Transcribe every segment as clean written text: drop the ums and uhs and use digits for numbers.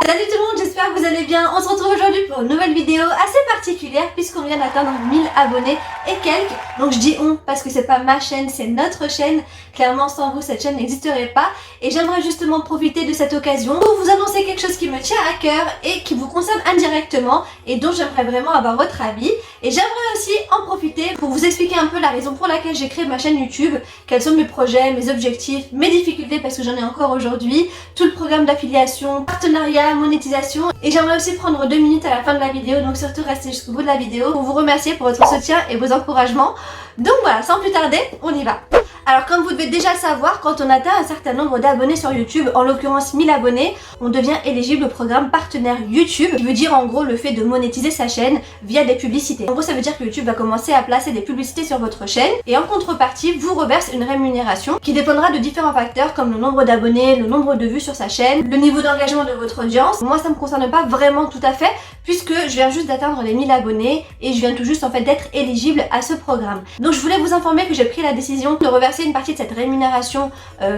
Salut tout le monde, j'espère que vous allez bien. On se retrouve aujourd'hui pour une nouvelle vidéo assez particulière puisqu'on vient d'atteindre 1000 abonnés et quelques. Donc je dis on parce que c'est pas ma chaîne, c'est notre chaîne. Clairement sans vous cette chaîne n'existerait pas. Et j'aimerais justement profiter de cette occasion pour vous annoncer quelque chose qui me tient à cœur et qui vous concerne indirectement et dont j'aimerais vraiment avoir votre avis. Et j'aimerais aussi en profiter pour vous expliquer un peu la raison pour laquelle j'ai créé ma chaîne YouTube, quels sont mes projets, mes objectifs, mes difficultés parce que j'en ai encore aujourd'hui, tout le programme d'affiliation, partenariat, monétisation. Et j'aimerais aussi prendre 2 minutes à la fin de la vidéo, donc surtout restez jusqu'au bout de la vidéo pour vous remercier pour votre soutien et vos encouragements. Donc voilà, sans plus tarder, on y va. Alors comme vous devez déjà le savoir, quand on atteint un certain nombre d'abonnés sur YouTube, en l'occurrence 1000 abonnés, on devient éligible au programme partenaire YouTube, qui veut dire en gros le fait de monétiser sa chaîne via des publicités. En gros ça veut dire que YouTube va commencer à placer des publicités sur votre chaîne et en contrepartie vous reverse une rémunération qui dépendra de différents facteurs comme le nombre d'abonnés, le nombre de vues sur sa chaîne, le niveau d'engagement de votre audience. Moi ça me concerne pas vraiment tout à fait puisque je viens juste d'atteindre les 1000 abonnés et je viens tout juste en fait d'être éligible à ce programme. Donc je voulais vous informer que j'ai pris la décision de reverser une partie de cette rémunération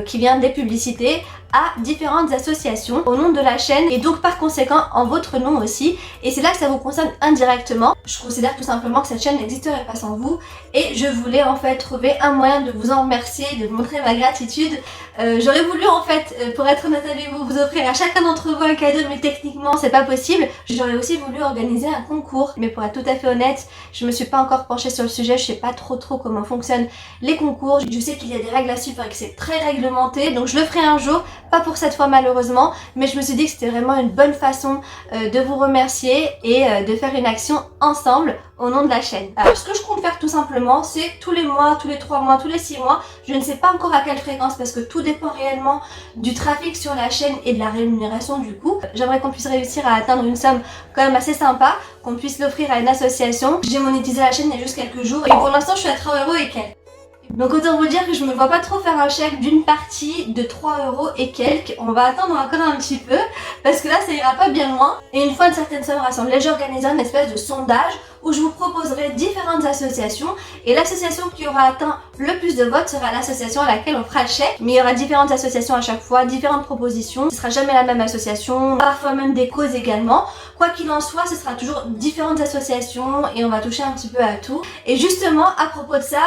qui vient des publicités à différentes associations au nom de la chaîne et donc par conséquent en votre nom aussi, et c'est là que ça vous concerne indirectement. Je considère tout simplement que cette chaîne n'existerait pas sans vous et je voulais en fait trouver un moyen de vous en remercier, de vous montrer ma gratitude. J'aurais voulu en fait, pour être honnête avec vous, vous offrir à chacun d'entre vous un cadeau, mais techniquement c'est pas possible. J'aurais aussi voulu organiser un concours, mais pour être tout à fait honnête, je me suis pas encore penchée sur le sujet, je sais pas trop comment fonctionnent les concours. Je sais qu'il y a des règles à suivre et que c'est très réglementé, donc je le ferai un jour. Pas pour cette fois malheureusement, mais je me suis dit que c'était vraiment une bonne façon de vous remercier et de faire une action ensemble au nom de la chaîne. Alors ce que je compte faire tout simplement, c'est tous les mois, tous les 3 mois, tous les 6 mois, je ne sais pas encore à quelle fréquence parce que tout dépend réellement du trafic sur la chaîne et de la rémunération du coup. J'aimerais qu'on puisse réussir à atteindre une somme quand même assez sympa, qu'on puisse l'offrir à une association. J'ai monétisé la chaîne il y a juste quelques jours et pour l'instant je suis à 3 € et quelques. Donc autant vous dire que je me vois pas trop faire un chèque d'une partie de 3 € et quelques. On va attendre encore un petit peu parce que là ça ira pas bien loin. Et une fois une certaine somme rassemblée, j'organiserai une espèce de sondage où je vous proposerai différentes associations et l'association qui aura atteint le plus de votes sera l'association à laquelle on fera le chèque. Mais il y aura différentes associations à chaque fois, différentes propositions. Ce sera jamais la même association, parfois même des causes également. Quoi qu'il en soit, ce sera toujours différentes associations et on va toucher un petit peu à tout. Et justement, à propos de ça,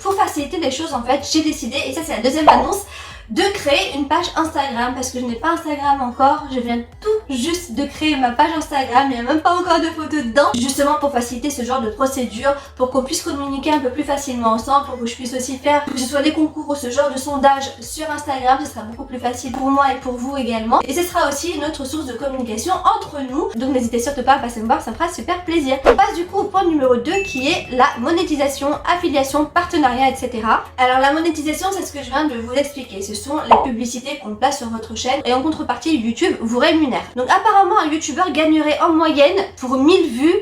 pour faciliter les choses en fait, j'ai décidé, et ça c'est la deuxième annonce, de créer une page Instagram parce que je n'ai pas Instagram encore. Je viens tout juste de créer ma page Instagram, il n'y a même pas encore de photos dedans, justement pour faciliter ce genre de procédure, pour qu'on puisse communiquer un peu plus facilement ensemble, pour que je puisse aussi faire que ce soit des concours ou ce genre de sondage sur Instagram. Ce sera beaucoup plus facile pour moi et pour vous également, et ce sera aussi une autre source de communication entre nous, donc n'hésitez surtout pas à passer me voir, ça me fera super plaisir. On passe du coup au point numéro 2 qui est la monétisation, affiliation, partenariat, etc. Alors la monétisation, c'est ce que je viens de vous expliquer. Ce sont les publicités qu'on place sur votre chaîne et en contrepartie YouTube vous rémunère. Donc apparemment un youtubeur gagnerait en moyenne pour 1000 vues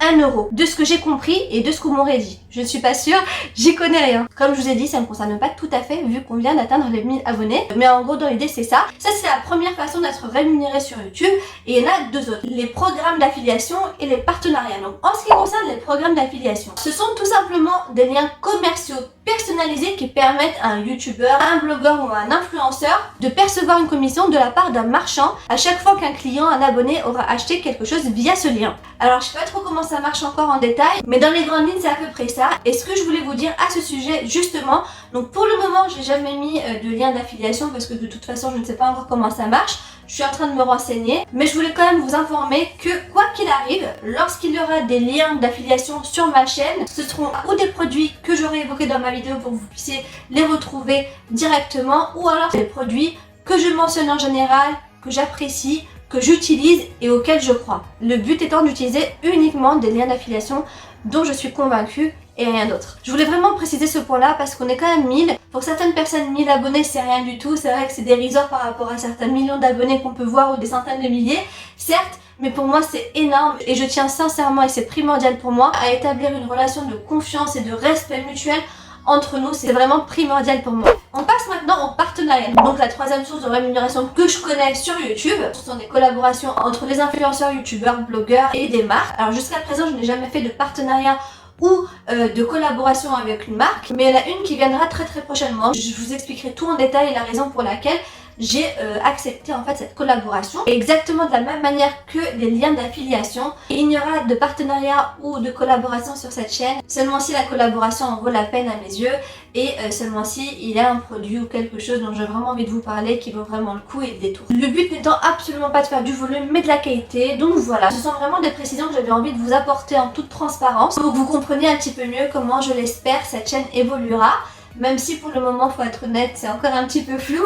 1 €, de ce que j'ai compris et de ce qu'on m'aurait dit. Je ne suis pas sûre, j'y connais rien. Comme je vous ai dit, ça ne me concerne pas tout à fait vu qu'on vient d'atteindre les 1000 abonnés. Mais en gros dans l'idée c'est ça. Ça c'est la première façon d'être rémunéré sur YouTube et il y en a deux autres. Les programmes d'affiliation et les partenariats. Donc en ce qui concerne les programmes d'affiliation, ce sont tout simplement des liens commerciaux personnalisés qui permettent à un youtubeur, à un blogueur ou à un influenceur de percevoir une commission de la part d'un marchand à chaque fois qu'un client, un abonné aura acheté quelque chose via ce lien. Alors je sais pas trop comment ça marche encore en détail, mais dans les grandes lignes c'est à peu près ça. Et ce que je voulais vous dire à ce sujet justement, donc pour le moment j'ai jamais mis de lien d'affiliation parce que de toute façon je ne sais pas encore comment ça marche. Je suis en train de me renseigner, mais je voulais quand même vous informer que quoi qu'il arrive, lorsqu'il y aura des liens d'affiliation sur ma chaîne, ce seront ou des produits que j'aurai évoqués dans ma vidéo pour que vous puissiez les retrouver directement, ou alors des produits que je mentionne en général, que j'apprécie, que j'utilise et auxquels je crois. Le but étant d'utiliser uniquement des liens d'affiliation dont je suis convaincue et rien d'autre. Je voulais vraiment préciser ce point là parce qu'on est quand même 1000. Pour certaines personnes 1000 abonnés c'est rien du tout, c'est vrai que c'est dérisoire par rapport à certains millions d'abonnés qu'on peut voir ou des centaines de milliers, certes, mais pour moi c'est énorme et je tiens sincèrement, et c'est primordial pour moi, à établir une relation de confiance et de respect mutuel entre nous, c'est vraiment primordial pour moi. On passe maintenant au partenariat. Donc la troisième source de rémunération que je connais sur YouTube, ce sont des collaborations entre les influenceurs, youtubeurs, blogueurs et des marques. Alors jusqu'à présent, je n'ai jamais fait de partenariat ou de collaboration avec une marque, mais il y en a une qui viendra très prochainement. Je vous expliquerai tout en détail et la raison pour laquelle. j'ai accepté en fait cette collaboration. Et exactement de la même manière que les liens d'affiliation, il n'y aura de partenariat ou de collaboration sur cette chaîne seulement si la collaboration en vaut la peine à mes yeux et seulement si il y a un produit ou quelque chose dont j'ai vraiment envie de vous parler qui vaut vraiment le coup et le détour. Le but n'étant absolument pas de faire du volume mais de la qualité, donc voilà, ce sont vraiment des précisions que j'avais envie de vous apporter en toute transparence pour que vous compreniez un petit peu mieux comment je l'espère cette chaîne évoluera. Même si pour le moment, faut être honnête, c'est encore un petit peu flou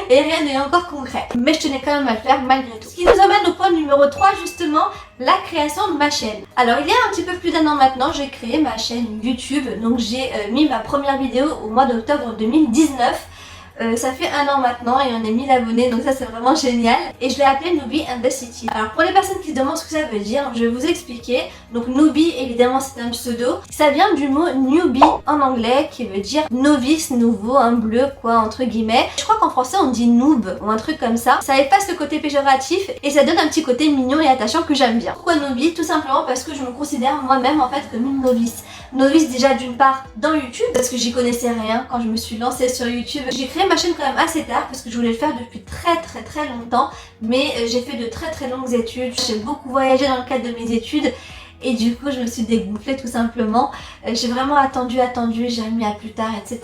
et rien n'est encore concret. Mais je tenais quand même à le faire malgré tout. Ce qui nous amène au point numéro 3, justement, la création de ma chaîne. Alors il y a un petit peu plus d'1 an maintenant, j'ai créé ma chaîne YouTube. Donc j'ai mis ma première vidéo au mois d'octobre 2019. Ça fait 1 an maintenant et on est 1000 abonnés, donc ça c'est vraiment génial. Et je l'ai appelé Newbie and the City. Alors pour les personnes qui se demandent ce que ça veut dire, je vais vous expliquer. Donc Newbie, évidemment c'est un pseudo. Ça vient du mot newbie en anglais qui veut dire novice, nouveau, un bleu quoi entre guillemets. Je crois qu'en français on dit noob ou un truc comme ça. Ça efface le côté péjoratif et ça donne un petit côté mignon et attachant que j'aime bien. Pourquoi Newbie? Tout simplement parce que je me considère moi-même en fait comme une novice. Novice déjà d'une part dans YouTube parce que j'y connaissais rien quand je me suis lancée sur YouTube. J'ai créé ma chaîne quand même assez tard parce que je voulais le faire depuis très longtemps, mais j'ai fait de très longues études. J'ai beaucoup voyagé dans le cadre de mes études et du coup je me suis dégonflée tout simplement. J'ai vraiment attendu, j'ai mis à plus tard, etc.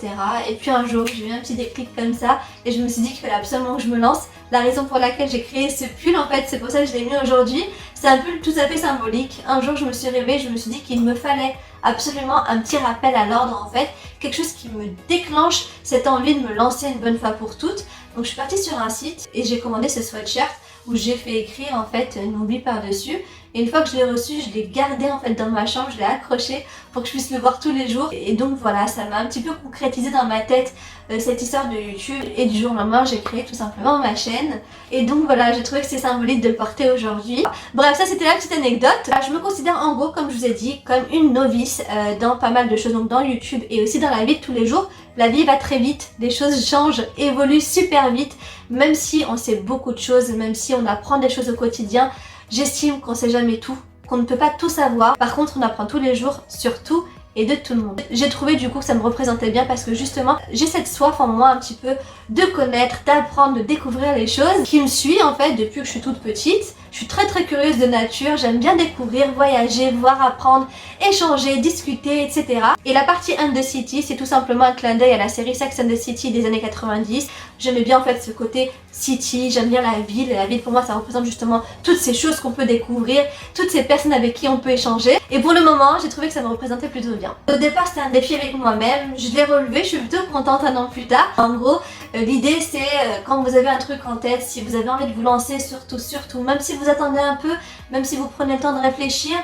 Et puis un jour j'ai eu un petit déclic comme ça et je me suis dit qu'il fallait absolument que je me lance. La raison pour laquelle j'ai créé ce pull en fait, c'est pour ça que je l'ai mis aujourd'hui. C'est un pull tout à fait symbolique. Un jour je me suis réveillée, je me suis dit qu'il me fallait absolument un petit rappel à l'ordre en fait, quelque chose qui me déclenche cette envie de me lancer une bonne fois pour toutes. Donc je suis partie sur un site et j'ai commandé ce sweatshirt où j'ai fait écrire en fait Newbie par dessus. Et une fois que je l'ai reçu, je l'ai gardé en fait dans ma chambre, je l'ai accroché pour que je puisse le voir tous les jours. Et donc voilà, ça m'a un petit peu concrétisé dans ma tête cette histoire de YouTube. Et du jour au lendemain, j'ai créé tout simplement ma chaîne. Et donc voilà, j'ai trouvé que c'est symbolique de le porter aujourd'hui. Bref, ça c'était la petite anecdote. Je me considère en gros, comme je vous ai dit, comme une novice dans pas mal de choses. Donc dans YouTube et aussi dans la vie de tous les jours. La vie va très vite, les choses changent, évoluent super vite. Même si on sait beaucoup de choses, même si on apprend des choses au quotidien, j'estime qu'on sait jamais tout, qu'on ne peut pas tout savoir. Par contre, on apprend tous les jours sur tout et de tout le monde. J'ai trouvé du coup que ça me représentait bien parce que justement, j'ai cette soif en moi un petit peu de connaître, d'apprendre, de découvrir les choses qui me suit en fait depuis que je suis toute petite. Je suis très curieuse de nature, j'aime bien découvrir, voyager, voir, apprendre, échanger, discuter, etc. Et la partie And the City, c'est tout simplement un clin d'œil à la série Sex and the City des années 90. J'aimais bien en fait ce côté city, j'aime bien la ville, et la ville pour moi ça représente justement toutes ces choses qu'on peut découvrir, toutes ces personnes avec qui on peut échanger. Et pour le moment, j'ai trouvé que ça me représentait plutôt bien. Au départ, c'était un défi avec moi-même, je l'ai relevé, je suis plutôt contente 1 an plus tard. En gros, l'idée c'est quand vous avez un truc en tête, si vous avez envie de vous lancer, surtout, même si vous attendez un peu, même si vous prenez le temps de réfléchir,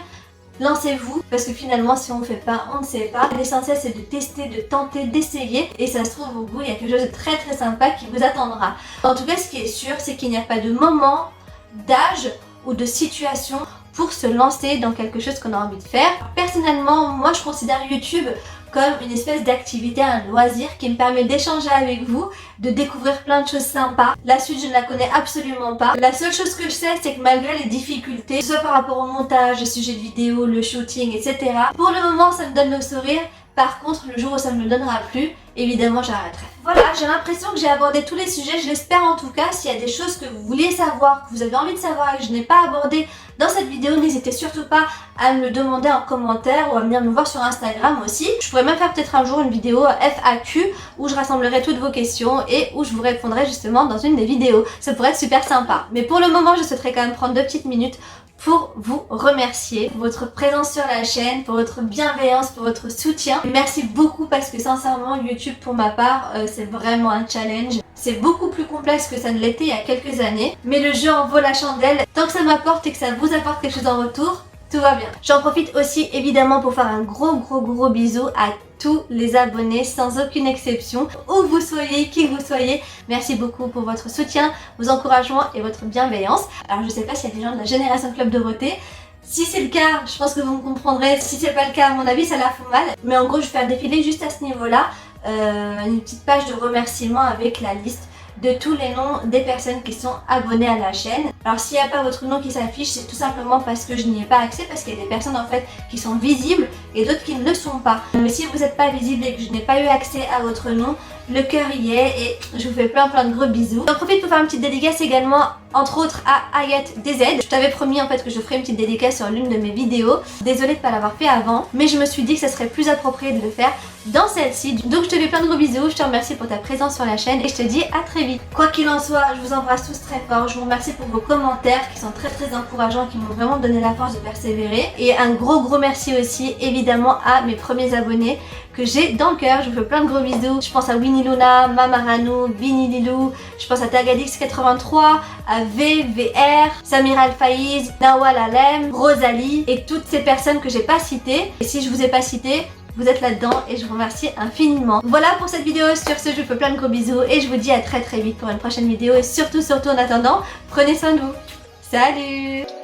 lancez-vous, parce que finalement si on ne fait pas, on ne sait pas. L'essentiel c'est de tester, de tenter, d'essayer, et ça se trouve au bout il y a quelque chose de très sympa qui vous attendra. En tout cas, ce qui est sûr, c'est qu'il n'y a pas de moment, d'âge ou de situation pour se lancer dans quelque chose qu'on a envie de faire. Personnellement, moi je considère YouTube comme une espèce d'activité, un loisir qui me permet d'échanger avec vous, de découvrir plein de choses sympas. La suite, je ne la connais absolument pas. La seule chose que je sais, c'est que malgré les difficultés, que ce soit par rapport au montage, les sujets de vidéo, le shooting, etc. Pour le moment, ça me donne le sourire. Par contre, le jour où ça ne me le donnera plus, évidemment, j'arrêterai. Voilà, j'ai l'impression que j'ai abordé tous les sujets, je l'espère en tout cas. S'il y a des choses que vous vouliez savoir, que vous avez envie de savoir et que je n'ai pas abordé dans cette vidéo, n'hésitez surtout pas à me le demander en commentaire ou à venir me voir sur Instagram aussi. Je pourrais même faire peut-être un jour une vidéo FAQ où je rassemblerai toutes vos questions et où je vous répondrai justement dans une des vidéos. Ça pourrait être super sympa. Mais pour le moment, je souhaiterais quand même prendre 2 petites minutes pour vous remercier pour votre présence sur la chaîne, pour votre bienveillance, pour votre soutien. Merci beaucoup parce que sincèrement YouTube pour ma part c'est vraiment un challenge. C'est beaucoup plus complexe que ça ne l'était il y a quelques années, mais le jeu en vaut la chandelle. Tant que ça m'apporte et que ça vous apporte quelque chose en retour, tout va bien. J'en profite aussi évidemment pour faire un gros bisou à tous les abonnés sans aucune exception, où vous soyez, qui vous soyez. Merci beaucoup pour votre soutien, vos encouragements et votre bienveillance. Alors je sais pas s'il y a des gens de la génération Club Dorothée. Si c'est le cas, je pense que vous me comprendrez. Si c'est pas le cas, à mon avis, ça la fout mal. Mais en gros, je vais faire défiler juste à ce niveau-là une petite page de remerciements avec la liste de tous les noms des personnes qui sont abonnées à la chaîne. Alors s'il n'y a pas votre nom qui s'affiche, c'est tout simplement parce que je n'y ai pas accès, parce qu'il y a des personnes en fait qui sont visibles et d'autres qui ne le sont pas. Mais si vous n'êtes pas visible et que je n'ai pas eu accès à votre nom, le cœur y est et je vous fais plein de gros bisous. J'en profite pour faire une petite dédicace également, entre autres à Ayat DZ. Je t'avais promis en fait que je ferais une petite dédicace sur l'une de mes vidéos. Désolée de ne pas l'avoir fait avant, mais je me suis dit que ce serait plus approprié de le faire dans celle-ci. Donc je te fais plein de gros bisous, je te remercie pour ta présence sur la chaîne et je te dis à très vite. Quoi qu'il en soit, je vous embrasse tous très fort. Je vous remercie pour vos commentaires qui sont très encourageants, qui m'ont vraiment donné la force de persévérer. Et un gros merci aussi évidemment à mes premiers abonnés que j'ai dans le cœur. Je vous fais plein de gros bisous. Je pense à Winnie Luna, Mamarano, Vinny Lilou, je pense à Tagadix83, à VVR, Samira Al-Faiz, Nawal Alem, Rosalie et toutes ces personnes que j'ai pas citées. Et si je vous ai pas cité, vous êtes là-dedans et je vous remercie infiniment. Voilà pour cette vidéo. Sur ce, je vous fais plein de gros bisous et je vous dis à très vite pour une prochaine vidéo. Et surtout en attendant, prenez soin de vous. Salut!